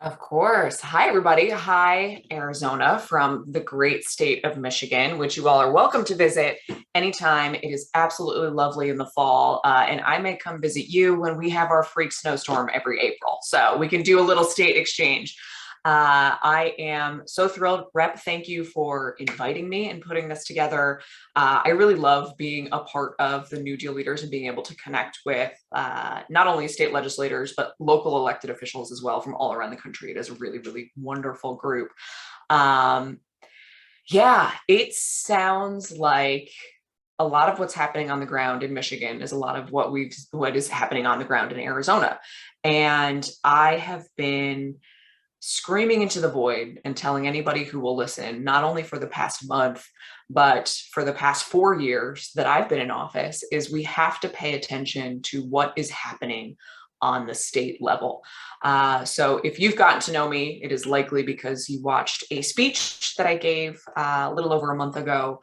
Of course. Hi, everybody. Hi, Arizona from the great state of Michigan, which you all are welcome to visit anytime. It is absolutely lovely in the fall. And I may come visit you when we have our freak snowstorm every April. So we can do a little state exchange. I am so thrilled. Rep, thank you for inviting me and putting this together. I really love being a part of the New Deal leaders and being able to connect with not only state legislators, but local elected officials as well from all around the country. It is a really, really wonderful group. Um, yeah, it sounds like a lot of what's happening on the ground in Michigan is a lot of what is happening on the ground in Arizona. And I have been screaming into the void and telling anybody who will listen, not only for the past month, but for the past 4 years that I've been in office, is we have to pay attention to what is happening on the state level. So if you've gotten to know me, it is likely because you watched a speech that I gave a little over a month ago,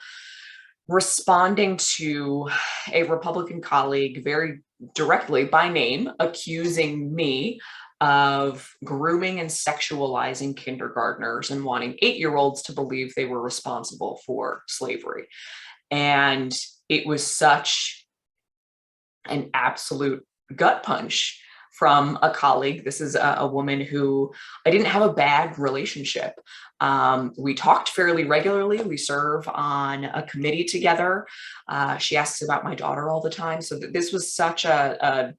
responding to a Republican colleague very directly by name, accusing me of grooming and sexualizing kindergartners and wanting 8-year-olds to believe they were responsible for slavery. And it was such an absolute gut punch from a colleague. This is a woman who I didn't have a bad relationship. We talked fairly regularly. We serve on a committee together. She asks about my daughter all the time. So this was such I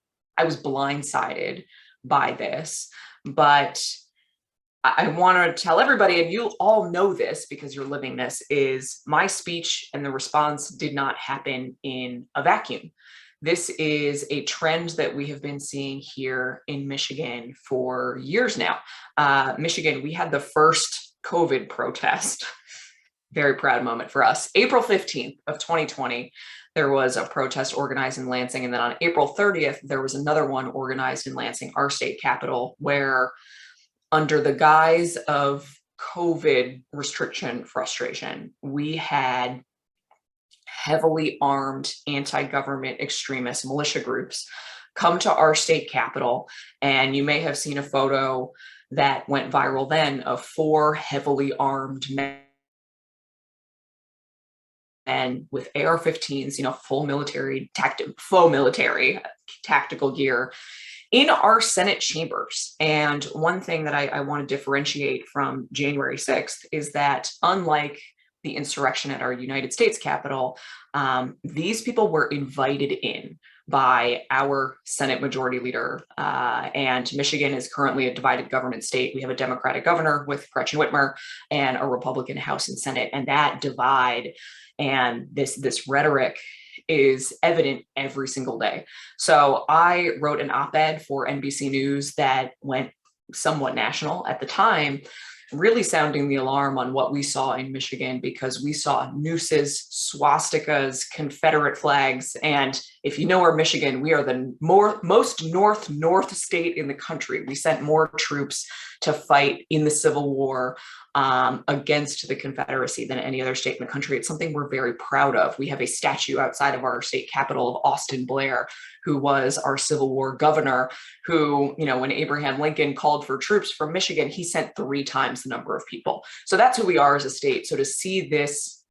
was blindsided by this, but I want to tell everybody, and you all know this because you're living this, is my speech and the response did not happen in a vacuum. This is a trend that we have been seeing here in Michigan for years now. Michigan, we had the first COVID protest. Very proud moment for us. April 15th of 2020, there was a protest organized in Lansing. And then on April 30th, there was another one organized in Lansing, our state capital, where under the guise of COVID restriction frustration, we had heavily armed anti-government extremist militia groups come to our state capital. And you may have seen a photo that went viral then of 4 heavily armed men with AR-15s, faux military tactical gear in our Senate chambers. And one thing that I want to differentiate from January 6th is that unlike the insurrection at our United States Capitol, these people were invited in by our Senate Majority Leader. And Michigan is currently a divided government state. We have a Democratic governor with Gretchen Whitmer and a Republican House and Senate. And that divide and this rhetoric is evident every single day. So I wrote an op-ed for NBC News that went somewhat national at the time, really sounding the alarm on what we saw in Michigan, because we saw nooses, swastikas, Confederate flags. And if you know our Michigan, we are the most north state in the country. We sent more troops to fight in the Civil War against the Confederacy than any other state in the country. It's something we're very proud of. We have a statue outside of our state capital of Austin Blair, who was our Civil War governor, who, when Abraham Lincoln called for troops from Michigan, he sent 3 times the number of people. So that's who we are as a state. So to see this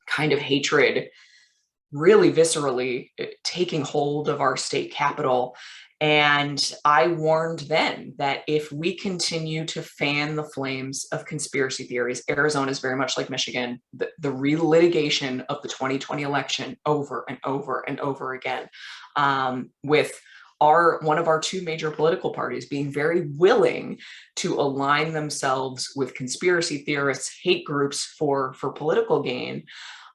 kind of hatred really viscerally taking hold of our state capital. And I warned then that if we continue to fan the flames of conspiracy theories, Arizona is very much like Michigan, the relitigation of the 2020 election over and over and over again, with one of our 2 major political parties being very willing to align themselves with conspiracy theorists, hate groups for political gain.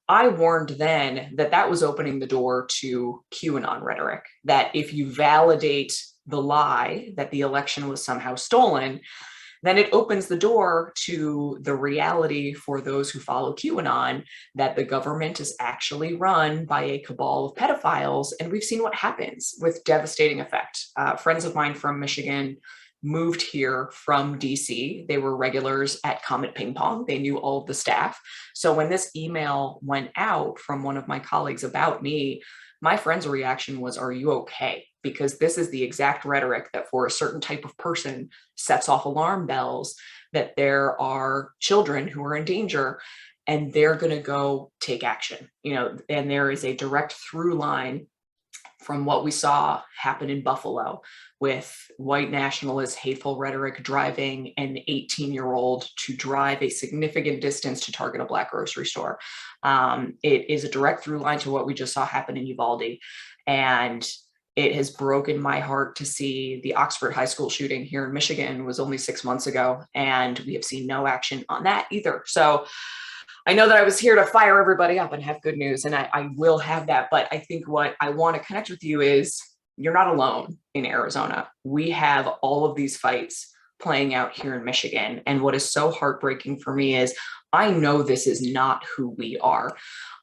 I warned then that was opening the door to QAnon rhetoric, that if you validate the lie that the election was somehow stolen, then it opens the door to the reality for those who follow QAnon that the government is actually run by a cabal of pedophiles. And we've seen what happens with devastating effect. Friends of mine from Michigan moved here from DC. They were regulars at Comet Ping Pong. They knew all of the staff. So when this email went out from one of my colleagues about me, my friend's reaction was, "Are you okay?" Because this is the exact rhetoric that for a certain type of person sets off alarm bells that there are children who are in danger and they're going to go take action, and there is a direct through line from what we saw happen in Buffalo with white nationalist hateful rhetoric driving an 18-year-old to drive a significant distance to target a Black grocery store. It is a direct through line to what we just saw happen in Uvalde. And it has broken my heart to see the Oxford High School shooting here in Michigan was only 6 months ago, and we have seen no action on that either. So I know that I was here to fire everybody up and have good news, and I will have that. But I think what I want to connect with you is you're not alone in Arizona. We have all of these fights playing out here in Michigan. And what is so heartbreaking for me is I know this is not who we are.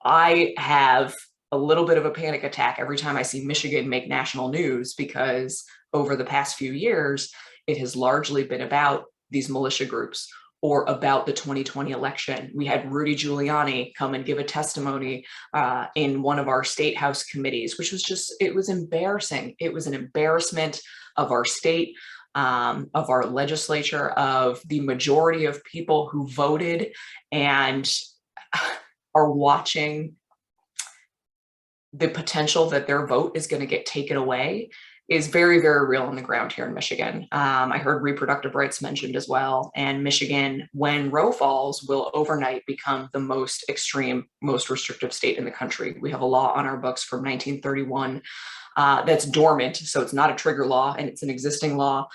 I have a little bit of a panic attack every time I see Michigan make national news, because over the past few years, it has largely been about these militia groups or about the 2020 election. We had Rudy Giuliani come and give a testimony in one of our state house committees, which was just, it was embarrassing. It was an embarrassment of our state, of our legislature, of the majority of people who voted and are watching the potential that their vote is going to get taken away is very, very real on the ground here in Michigan. I heard reproductive rights mentioned as well. And Michigan, when Roe falls, will overnight become the most extreme, most restrictive state in the country. We have a law on our books from 1931 that's dormant, so it's not a trigger law, and it's an existing law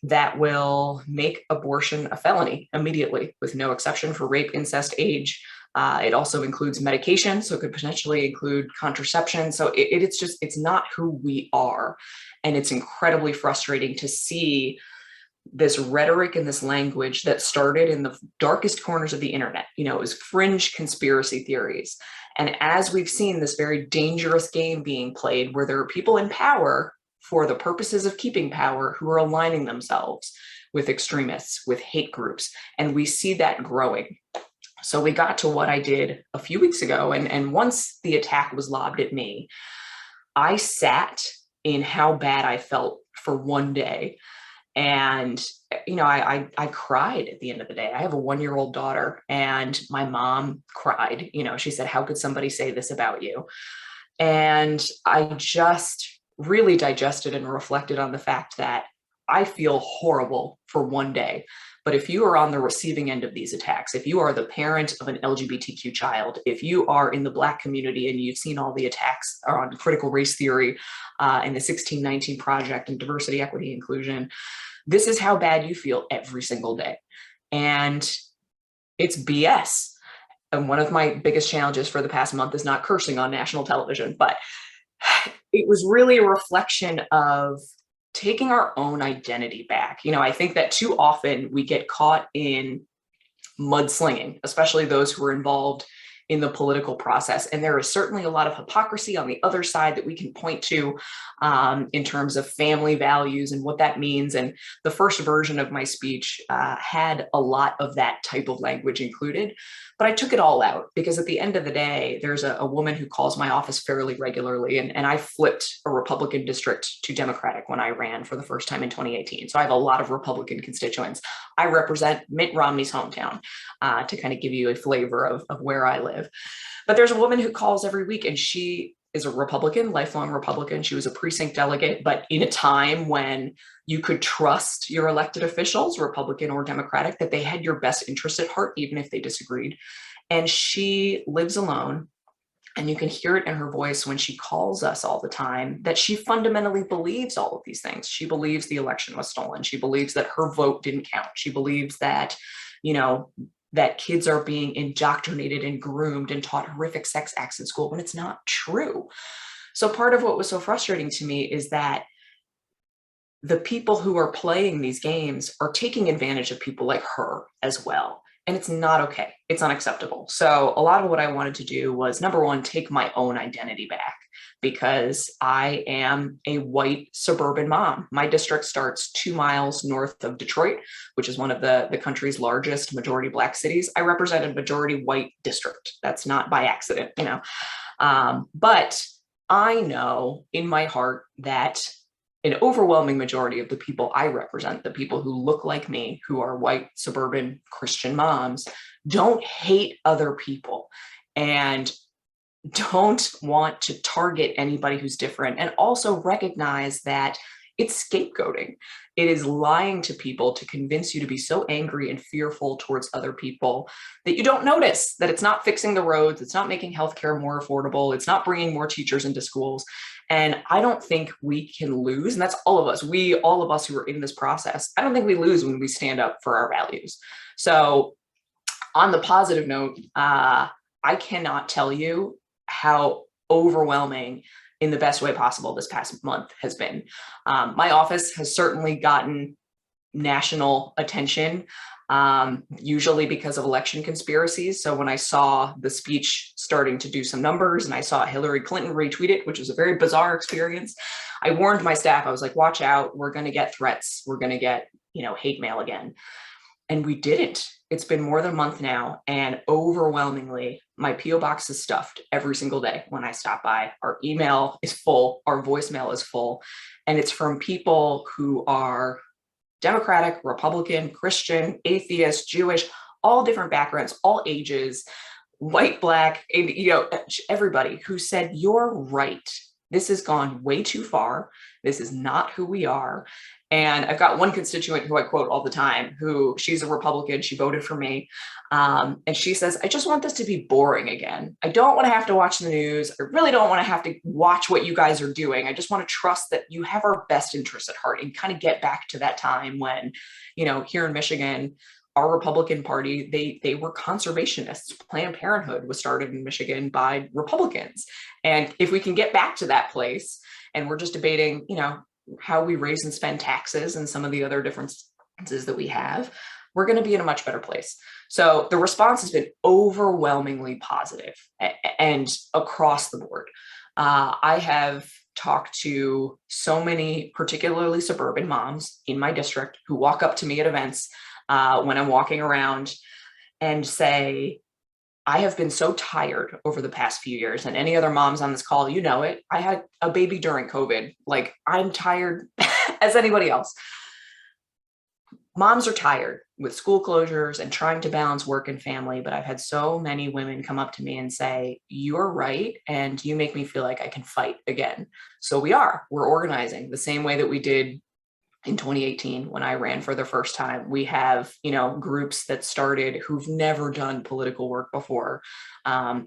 that will make abortion a felony immediately with no exception for rape, incest, age. It also includes medication, so it could potentially include contraception. So it's not who we are. And it's incredibly frustrating to see this rhetoric and this language that started in the darkest corners of the internet. It was fringe conspiracy theories. And as we've seen this very dangerous game being played where there are people in power for the purposes of keeping power who are aligning themselves with extremists, with hate groups, and we see that growing. So we got to what I did a few weeks ago, and once the attack was lobbed at me, I sat in how bad I felt for one day. And, I cried at the end of the day. I have a 1-year-old daughter, and my mom cried. She said, "How could somebody say this about you?" And I just really digested and reflected on the fact that I feel horrible for one day. But if you are on the receiving end of these attacks, if you are the parent of an LGBTQ child, if you are in the Black community and you've seen all the attacks on critical race theory and the 1619 Project and diversity, equity, inclusion, this is how bad you feel every single day. And it's BS. And one of my biggest challenges for the past month is not cursing on national television, but it was really a reflection of taking our own identity back. I think that too often we get caught in mudslinging, especially those who are involved in the political process. And there is certainly a lot of hypocrisy on the other side that we can point to in terms of family values and what that means. And the first version of my speech had a lot of that type of language included, but I took it all out because at the end of the day, there's a woman who calls my office fairly regularly. And I flipped a Republican district to Democratic when I ran for the first time in 2018. So I have a lot of Republican constituents. I represent Mitt Romney's hometown to kind of give you a flavor of where I live. But there's a woman who calls every week, and she is a Republican, lifelong Republican. She was a precinct delegate, but in a time when you could trust your elected officials, Republican or Democratic, that they had your best interest at heart, even if they disagreed. And she lives alone. And you can hear it in her voice when she calls us all the time that she fundamentally believes all of these things. She believes the election was stolen. She believes that her vote didn't count. She believes that, that kids are being indoctrinated and groomed and taught horrific sex acts in school when it's not true. So part of what was so frustrating to me is that the people who are playing these games are taking advantage of people like her as well. And it's not okay. It's unacceptable. So a lot of what I wanted to do was, number one, take my own identity back, because I am a white suburban mom. My district starts 2 miles north of Detroit, which is one of the country's largest majority Black cities. I represent a majority white district. That's not by accident, but I know in my heart that an overwhelming majority of the people I represent, the people who look like me, who are white, suburban Christian moms, don't hate other people and don't want to target anybody who's different, and also recognize that it's scapegoating. It is lying to people to convince you to be so angry and fearful towards other people that you don't notice that it's not fixing the roads, it's not making healthcare more affordable, it's not bringing more teachers into schools. And I don't think we can lose, and that's all of us, all of us who are in this process, I don't think we lose when we stand up for our values. So on the positive note, I cannot tell you how overwhelming in the best way possible this past month has been. My office has certainly gotten national attention, usually because of election conspiracies. So when I saw the speech starting to do some numbers and I saw Hillary Clinton retweet it, which was a very bizarre experience, I warned my staff, I was like, watch out, we're going to get threats. We're going to get, hate mail again. And we didn't. It's been more than a month now, and overwhelmingly, my PO box is stuffed every single day when I stop by. Our email is full, our voicemail is full, and it's from people who are Democratic, Republican, Christian, atheist, Jewish, all different backgrounds, all ages, white, black, and, everybody who said, you're right. This has gone way too far. This is not who we are. And I've got one constituent who I quote all the time, who she's a Republican, she voted for me. And she says, I just want this to be boring again. I don't want to have to watch the news. I really don't want to have to watch what you guys are doing. I just want to trust that you have our best interests at heart, and kind of get back to that time when, here in Michigan, our Republican Party, they were conservationists. Planned Parenthood was started in Michigan by Republicans. And if we can get back to that place, and we're just debating, how we raise and spend taxes and some of the other differences that we have, we're going to be in a much better place. So the response has been overwhelmingly positive and across the board. I have talked to so many, particularly suburban moms in my district, who walk up to me at events when I'm walking around and say, I have been so tired over the past few years, and any other moms on this call, it. I had a baby during COVID. Like, I'm tired as anybody else. Moms are tired with school closures and trying to balance work and family, but I've had so many women come up to me and say, you're right, and you make me feel like I can fight again. So we're organizing the same way that we did in 2018, when I ran for the first time. We have, groups that started who've never done political work before.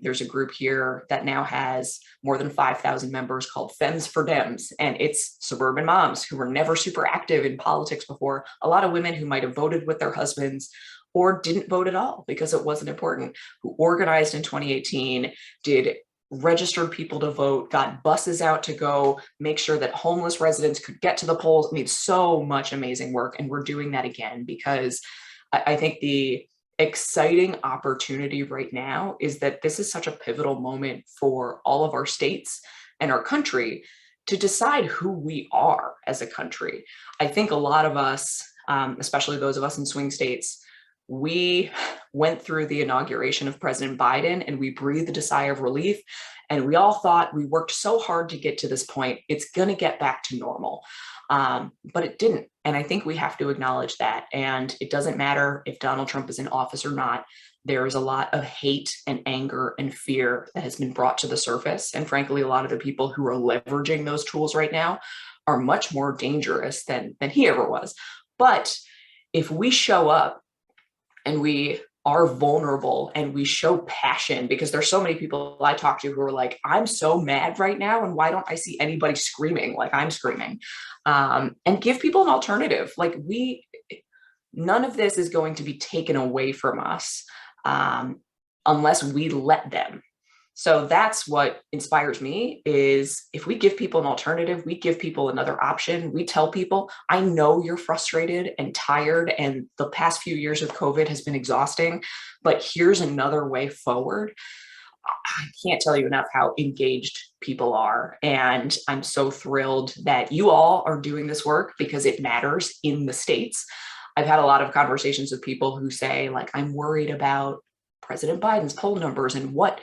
There's a group here that now has more than 5,000 members called Femmes for Dems. And it's suburban moms who were never super active in politics before. A lot of women who might have voted with their husbands or didn't vote at all because it wasn't important, who organized in 2018, did registered people to vote, got buses out to go make sure that homeless residents could get to the polls. I mean, so much amazing work. And we're doing that again because I think the exciting opportunity right now is that this is such a pivotal moment for all of our states and our country to decide who we are as a country. I think a lot of us, especially those of us in swing states, we went through the inauguration of President Biden and we breathed a sigh of relief. And we all thought, we worked so hard to get to this point, it's going to get back to normal. But it didn't. And I think we have to acknowledge that. And it doesn't matter if Donald Trump is in office or not. There is a lot of hate and anger and fear that has been brought to the surface. And frankly, a lot of the people who are leveraging those tools right now are much more dangerous than he ever was. But if we show up and we are vulnerable and we show passion, because there's so many people I talk to who are like, I'm so mad right now, and why don't I see anybody screaming like I'm screaming? And give people an alternative. Like, none of this is going to be taken away from us unless we let them. So that's what inspires me, is if we give people an alternative, we give people another option, we tell people, I know you're frustrated and tired, and the past few years of COVID has been exhausting, but here's another way forward. I can't tell you enough how engaged people are. And I'm so thrilled that you all are doing this work because it matters in the states. I've had a lot of conversations with people who say, like, I'm worried about President Biden's poll numbers and what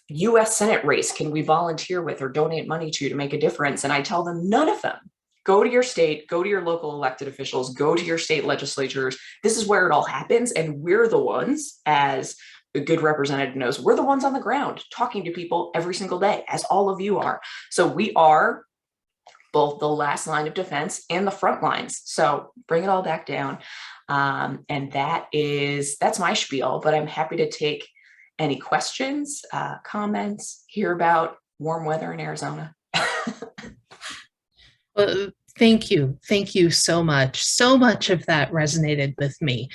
US Senate race can we volunteer with or donate money to make a difference? And I tell them none of them. Go to your state, go to your local elected officials, go to your state legislatures. This is where it all happens. And we're the ones, as a good representative knows, we're the ones on the ground talking to people every single day, as all of you are. So we are both the last line of defense and the front lines. So bring it all back down. And that's my spiel, but I'm happy to take any questions, comments, hear about warm weather in Arizona. Well, thank you. Thank you so much. So much of that resonated with me.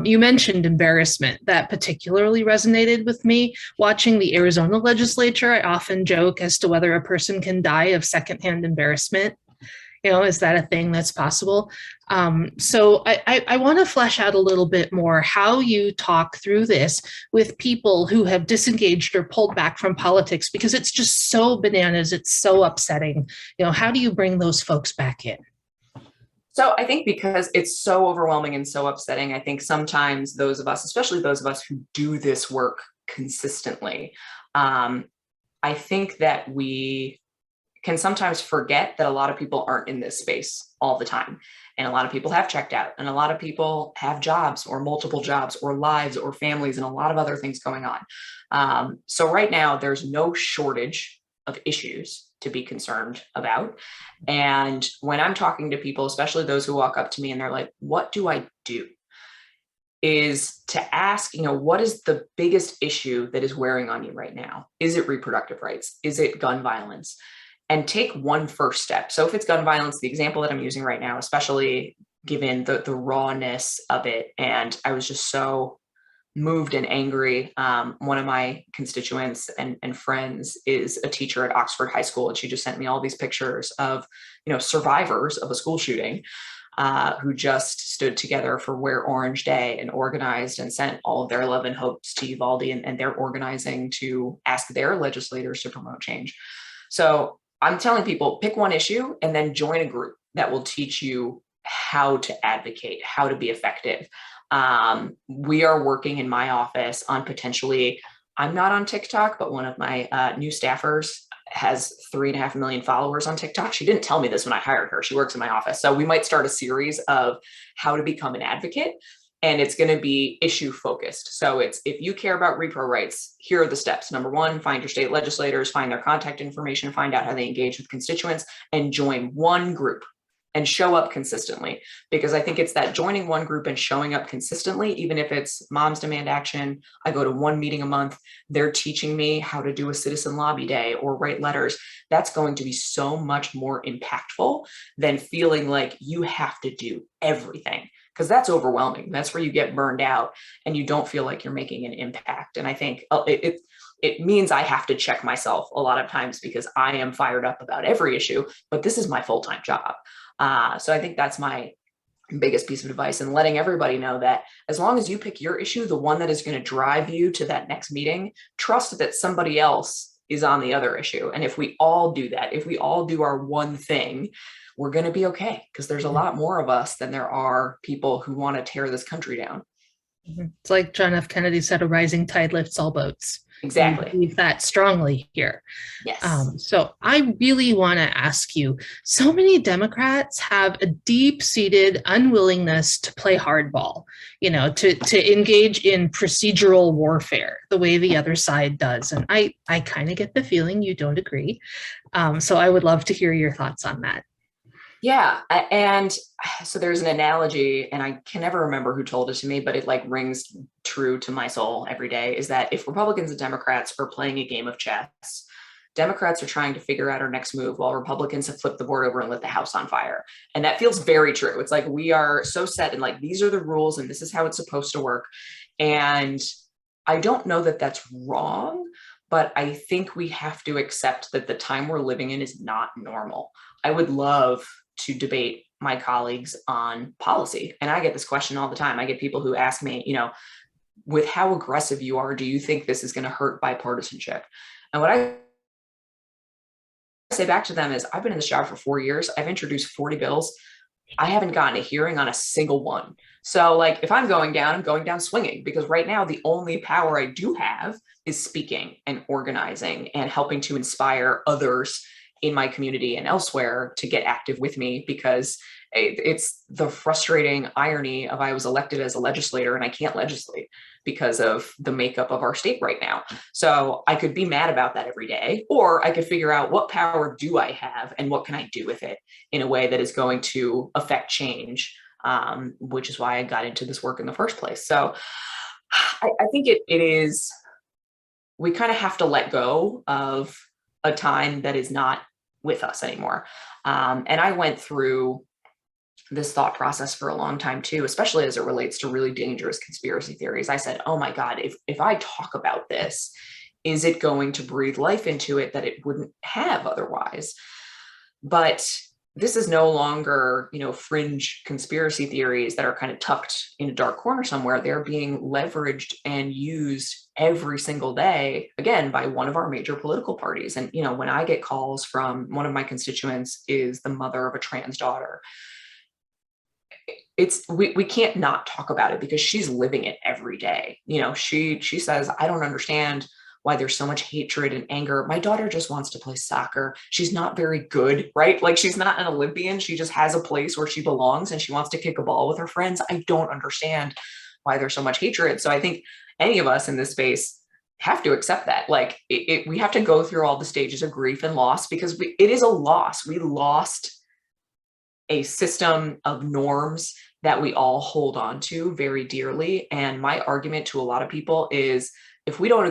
You mentioned embarrassment. That particularly resonated with me. Watching the Arizona legislature, I often joke as to whether a person can die of secondhand embarrassment. Is that a thing that's possible? So I want to flesh out a little bit more how you talk through this with people who have disengaged or pulled back from politics, because it's just so bananas. It's so upsetting. How do you bring those folks back in? So I think because it's so overwhelming and so upsetting, I think sometimes those of us, especially those of us who do this work consistently, I think that we can sometimes forget that a lot of people aren't in this space all the time. And a lot of people have checked out, and a lot of people have jobs or multiple jobs or lives or families and a lot of other things going on. So right now, there's no shortage of issues to be concerned about. And when I'm talking to people, especially those who walk up to me and they're like, what do I do? Is to ask, what is the biggest issue that is wearing on you right now? Is it reproductive rights? Is it gun violence? And take one first step. So if it's gun violence, the example that I'm using right now, especially given the rawness of it, and I was just so moved and angry. One of my constituents and friends is a teacher at Oxford High School, and she just sent me all these pictures of, survivors of a school shooting who just stood together for Wear Orange Day and organized and sent all of their love and hopes to Uvalde, and they're organizing to ask their legislators to promote change. So I'm telling people, pick one issue and then join a group that will teach you how to advocate, how to be effective. We are working in my office on potentially, I'm not on TikTok, but one of my new staffers has 3.5 million followers on TikTok. She didn't tell me this when I hired her. She works in my office. So we might start a series of how to become an advocate. And it's going to be issue focused. So it's, if you care about repro rights, here are the steps. Number one, find your state legislators, find their contact information, find out how they engage with constituents, and join one group and show up consistently. Because I think it's that joining one group and showing up consistently, even if it's Moms Demand Action, I go to one meeting a month, they're teaching me how to do a citizen lobby day or write letters. That's going to be so much more impactful than feeling like you have to do everything, because that's overwhelming. That's where you get burned out and you don't feel like you're making an impact. And I think it means I have to check myself a lot of times because I am fired up about every issue, but this is my full-time job. So I think that's my biggest piece of advice, and letting everybody know that as long as you pick your issue, the one that is going to drive you to that next meeting, trust that somebody else is on the other issue. And if we all do that, if we all do our one thing, we're going to be okay, because there's a lot more of us than there are people who want to tear this country down. It's like John F. Kennedy said, a rising tide lifts all boats. Exactly. We believe that strongly here. Yes. So I really want to ask you, so many Democrats have a deep-seated unwillingness to play hardball, to engage in procedural warfare the way the other side does. And I kind of get the feeling you don't agree. So I would love to hear your thoughts on that. Yeah. And so there's an analogy, and I can never remember who told it to me, but it like rings true to my soul every day, is that if Republicans and Democrats are playing a game of chess, Democrats are trying to figure out our next move while Republicans have flipped the board over and lit the house on fire. And that feels very true. It's like we are so set and like, these are the rules and this is how it's supposed to work. And I don't know that that's wrong, but I think we have to accept that the time we're living in is not normal. I would love to debate my colleagues on policy. And I get this question all the time. I get people who ask me, with how aggressive you are, do you think this is going to hurt bipartisanship? And what I say back to them is, I've been in this job for 4 years. I've introduced 40 bills. I haven't gotten a hearing on a single one. So, like, if I'm going down swinging, because right now the only power I do have is speaking and organizing and helping to inspire others in my community and elsewhere to get active with me, because it's the frustrating irony of I was elected as a legislator and I can't legislate because of the makeup of our state right now. So I could be mad about that every day, or I could figure out what power do I have and what can I do with it in a way that is going to affect change, which is why I got into this work in the first place. So I think it is, we kind of have to let go of a time that is not with us anymore. And I went through this thought process for a long time too, especially as it relates to really dangerous conspiracy theories. I said, oh my God, if I talk about this, is it going to breathe life into it that it wouldn't have otherwise? But this is no longer, fringe conspiracy theories that are kind of tucked in a dark corner somewhere. They're being leveraged and used every single day, again, by one of our major political parties. And, when I get calls from one of my constituents is the mother of a trans daughter, we can't not talk about it because she's living it every day. She says, I don't understand why there's so much hatred and anger. My daughter just wants to play soccer. She's not very good, right? Like, she's not an Olympian. She just has a place where she belongs and she wants to kick a ball with her friends. I don't understand why there's so much hatred. So I think any of us in this space have to accept that. Like, we have to go through all the stages of grief and loss, because it is a loss. We lost a system of norms that we all hold on to very dearly. And my argument to a lot of people is, if we don't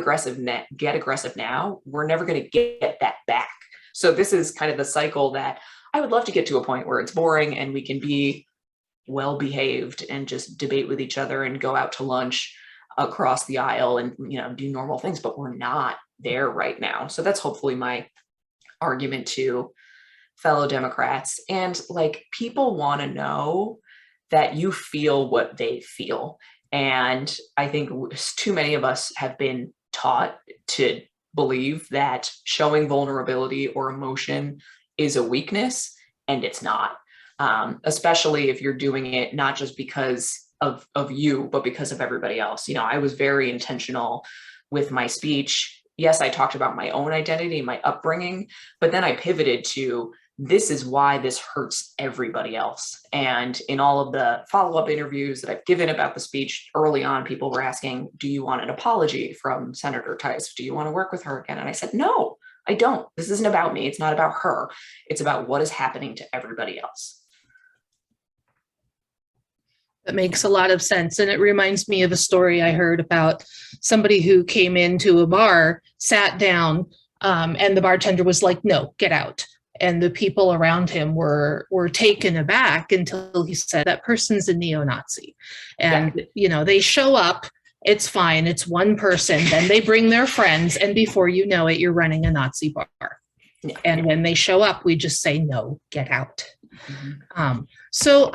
get aggressive now, we're never going to get that back. So this is kind of the cycle that I would love to get to a point where it's boring and we can be well behaved and just debate with each other and go out to lunch across the aisle and, do normal things, but we're not there right now. So that's hopefully my argument to fellow Democrats. And, like, people want to know that you feel what they feel. And I think too many of us have been taught to believe that showing vulnerability or emotion is a weakness, and it's not. Especially if you're doing it not just because of you, but because of everybody else. I was very intentional with my speech. Yes, I talked about my own identity, my upbringing, but then I pivoted to, this is why this hurts everybody else. And in all of the follow-up interviews that I've given about the speech early on, people were asking, do you want an apology from Senator Tice? Do you want to work with her again? And I said, no, I don't. This isn't about me. It's not about her. It's about what is happening to everybody else. That makes a lot of sense. And it reminds me of a story I heard about somebody who came into a bar, sat down, and the bartender was like, no, get out. And the people around him were taken aback until he said, that person's a neo-Nazi. And, they show up, it's fine, it's one person, then they bring their friends, and before you know it, you're running a Nazi bar. Yeah. And when they show up, we just say, no, get out. Mm-hmm. So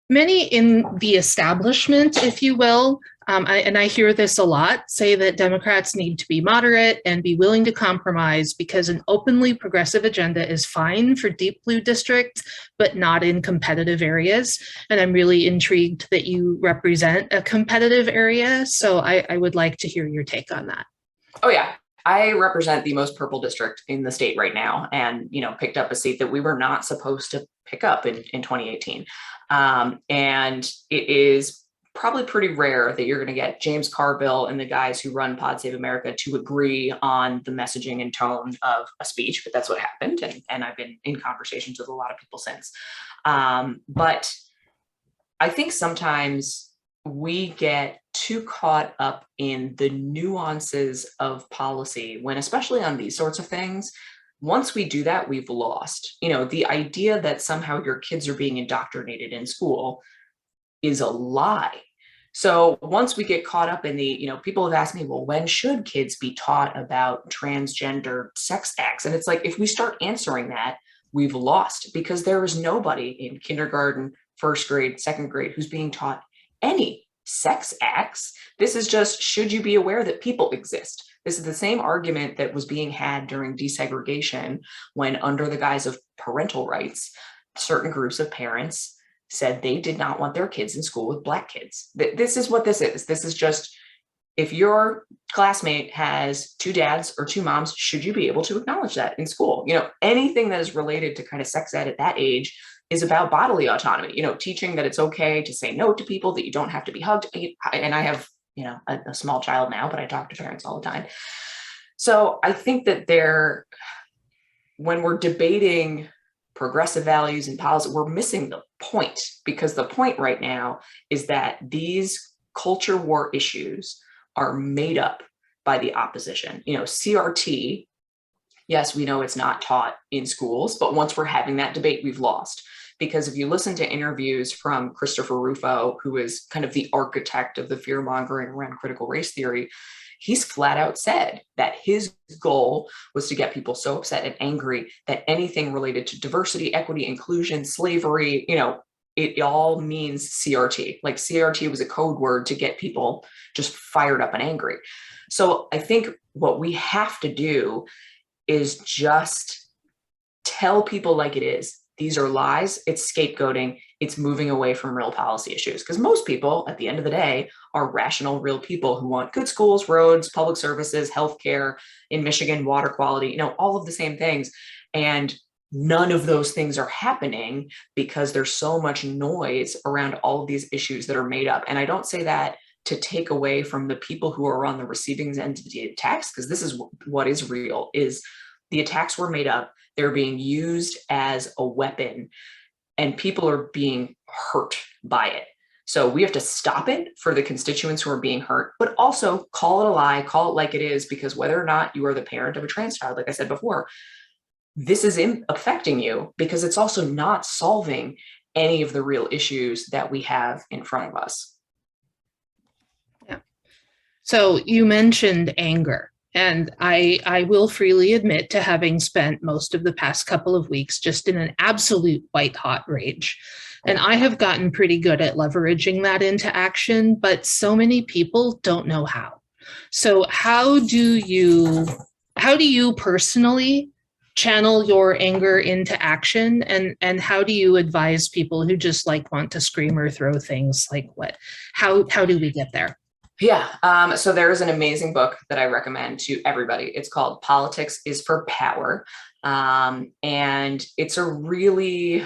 many in the establishment, if you will, I hear this a lot, say that Democrats need to be moderate and be willing to compromise because an openly progressive agenda is fine for deep blue districts, but not in competitive areas. And I'm really intrigued that you represent a competitive area. So I would like to hear your take on that. Oh, yeah. I represent the most purple district in the state right now, and, picked up a seat that we were not supposed to pick up in 2018. And it is probably pretty rare that you're going to get James Carville and the guys who run Pod Save America to agree on the messaging and tone of a speech, but that's what happened. And I've been in conversations with a lot of people since. But I think sometimes we get too caught up in the nuances of policy when, especially on these sorts of things, once we do that, we've lost. The idea that somehow your kids are being indoctrinated in school is a lie. So once we get caught up in the, people have asked me, well, when should kids be taught about transgender sex acts? And it's like, if we start answering that, we've lost, because there is nobody in kindergarten, first grade, second grade who's being taught any sex acts. This is just, should you be aware that people exist? This is the same argument that was being had during desegregation, when under the guise of parental rights, certain groups of parents said they did not want their kids in school with Black kids. This is what this is. This is just, if your classmate has two dads or two moms, should you be able to acknowledge that in school? Anything that is related to kind of sex ed at that age is about bodily autonomy, teaching that it's okay to say no to people, that you don't have to be hugged. And I have, a small child now, but I talk to parents all the time. So I think that when we're debating progressive values and policy, we're missing the point, because the point right now is that these culture war issues are made up by the opposition. CRT, yes, we know it's not taught in schools, but once we're having that debate, we've lost. Because if you listen to interviews from Christopher Rufo, who is kind of the architect of the fear mongering around critical race theory, he's flat out said that his goal was to get people so upset and angry that anything related to diversity, equity, inclusion, slavery, it all means CRT. Like CRT was a code word to get people just fired up and angry. So I think what we have to do is just tell people like it is. These are lies. It's scapegoating. It's moving away from real policy issues. Because most people, at the end of the day, are rational, real people who want good schools, roads, public services, healthcare, in Michigan, water quality, all of the same things. And none of those things are happening because there's so much noise around all of these issues that are made up. And I don't say that to take away from the people who are on the receiving end of the attacks, because this is what is real, is the attacks were made up. They're being used as a weapon, and people are being hurt by it. So we have to stop it for the constituents who are being hurt, but also call it a lie, call it like it is, because whether or not you are the parent of a trans child, like I said before, this is affecting you, because it's also not solving any of the real issues that we have in front of us. Yeah. So you mentioned anger. And I will freely admit to having spent most of the past couple of weeks just in an absolute white hot rage. And I have gotten pretty good at leveraging that into action, but so many people don't know how. So how do you personally channel your anger into action, and how do you advise people who just want to scream or throw things? How do we get there? Yeah. So there is an amazing book that I recommend to everybody. It's called Politics is for Power. And it's a really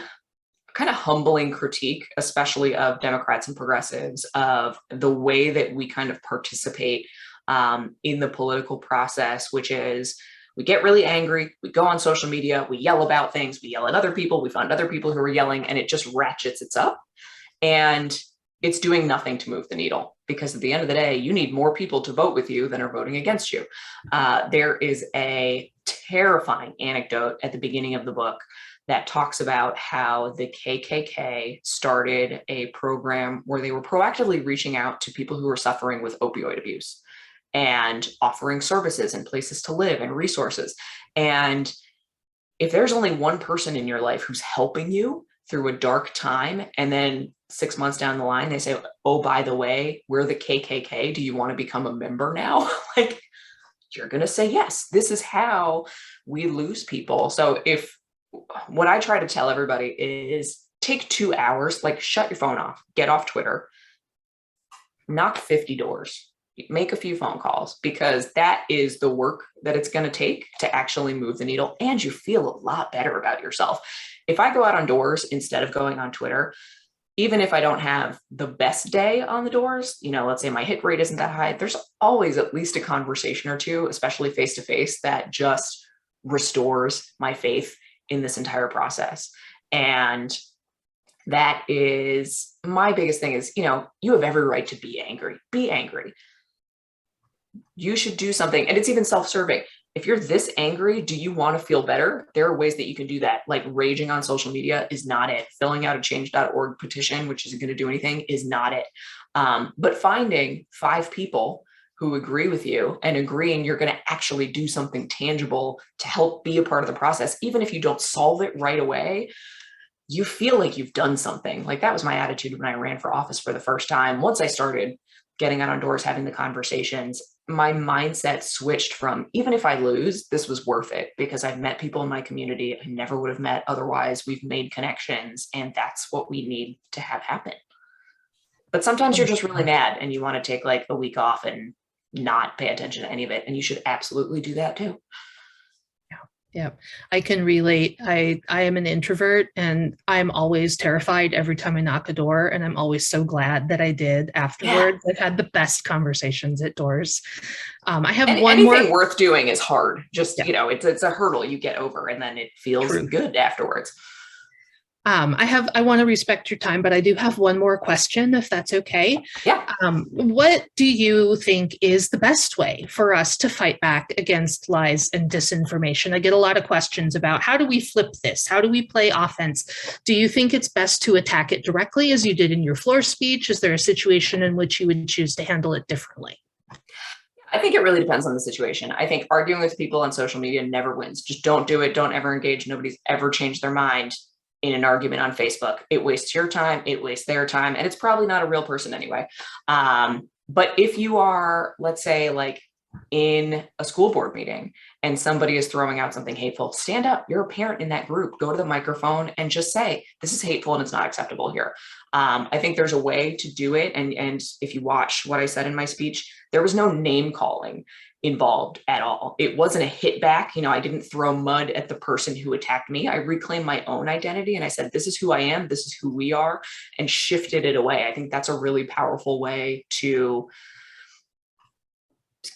kind of humbling critique, especially of Democrats and progressives, of the way that we kind of participate in the political process, which is we get really angry, we go on social media, we yell about things, we yell at other people, we find other people who are yelling, and it just ratchets it up. And it's doing nothing to move the needle, because at the end of the day, you need more people to vote with you than are voting against you. There is a terrifying anecdote at the beginning of the book that talks about how the KKK started a program where they were proactively reaching out to people who were suffering with opioid abuse and offering services and places to live and resources. And if there's only one person in your life who's helping you through a dark time, and then 6 months down the line, they say, oh, by the way, we're the KKK. Do you want to become a member now? You're going to say yes. This is how we lose people. So what I try to tell everybody is take 2 hours, shut your phone off, get off Twitter, knock 50 doors, make a few phone calls, because that is the work that it's going to take to actually move the needle. And you feel a lot better about yourself. If I go out on doors instead of going on Twitter, even if I don't have the best day on the doors, let's say my hit rate isn't that high, there's always at least a conversation or two, especially face to face, that just restores my faith in this entire process. And that is my biggest thing is, you have every right to be angry. Be angry. You should do something. And it's even self-serving. If you're this angry, do you want to feel better? There are ways that you can do that. Raging on social media is not it. Filling out a change.org petition, which isn't going to do anything, is not it. But finding 5 people who agree with you and agreeing you're going to actually do something tangible to help be a part of the process, even if you don't solve it right away, you feel like you've done something. That was my attitude when I ran for office for the first time. Once I started getting out on doors, having the conversations, my mindset switched from, even if I lose, this was worth it because I've met people in my community I never would have met otherwise. We've made connections, and that's what we need to have happen. But sometimes you're just really mad and you want to take like a week off and not pay attention to any of it. And you should absolutely do that too. Yeah, I can relate. I am an introvert, and I'm always terrified every time I knock a door, and I'm always so glad that I did afterwards. Yeah. I've had the best conversations at doors. I have anything worth doing is hard. Just, it's a hurdle you get over, and then it feels good afterwards. I want to respect your time, but I do have one more question, if that's okay. Yeah. What do you think is the best way for us to fight back against lies and disinformation? I get a lot of questions about how do we flip this? How do we play offense? Do you think it's best to attack it directly as you did in your floor speech? Is there a situation in which you would choose to handle it differently? I think it really depends on the situation. I think arguing with people on social media never wins. Just don't do it. Don't ever engage. Nobody's ever changed their mind in an argument on Facebook. It wastes your time, it wastes their time, and it's probably not a real person anyway. But if you are, let's say, like in a school board meeting and somebody is throwing out something hateful, stand up. You're a parent in that group. Go to the microphone and just say, this is hateful and it's not acceptable here. I think there's a way to do it. And if you watch what I said in my speech, there was no name calling involved at all. It wasn't a hit back. I didn't throw mud at the person who attacked me. I reclaimed my own identity and I said, this is who I am. This is who we are, and shifted it away. I think that's a really powerful way to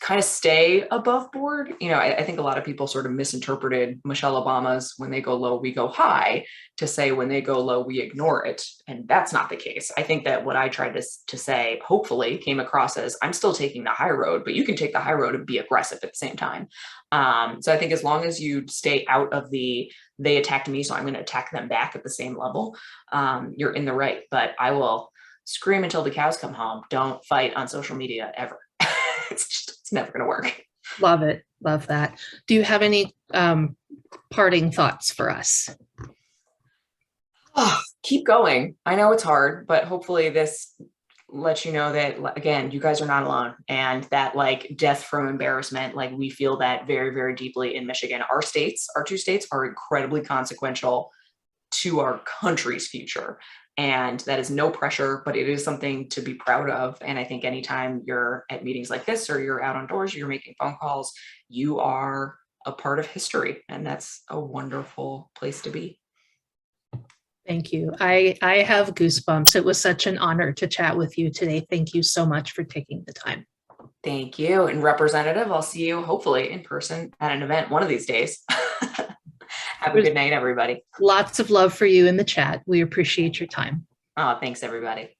kind of stay above board. I think a lot of people sort of misinterpreted Michelle Obama's "when they go low, we go high" to say when they go low, we ignore it. And that's not the case. I think that what I tried to say, hopefully came across as, I'm still taking the high road, but you can take the high road and be aggressive at the same time. So I think as long as you stay out of they attacked me, so I'm going to attack them back at the same level, you're in the right. But I will scream until the cows come home. Don't fight on social media ever. It's never going to work. Love it. Love that. Do you have any parting thoughts for us? Oh, keep going. I know it's hard, but hopefully this lets you know that, again, you guys are not alone, and that like death from embarrassment, like we feel that very, very deeply in Michigan. Our two states are incredibly consequential to our country's future. And that is no pressure, but it is something to be proud of. And I think anytime you're at meetings like this, or you're out on doors, you're making phone calls, you are a part of history. And that's a wonderful place to be. Thank you. I have goosebumps. It was such an honor to chat with you today. Thank you so much for taking the time. Thank you. And Representative, I'll see you hopefully in person at an event one of these days. Have a good night, everybody. Lots of love for you in the chat. We appreciate your time. Oh, thanks, everybody.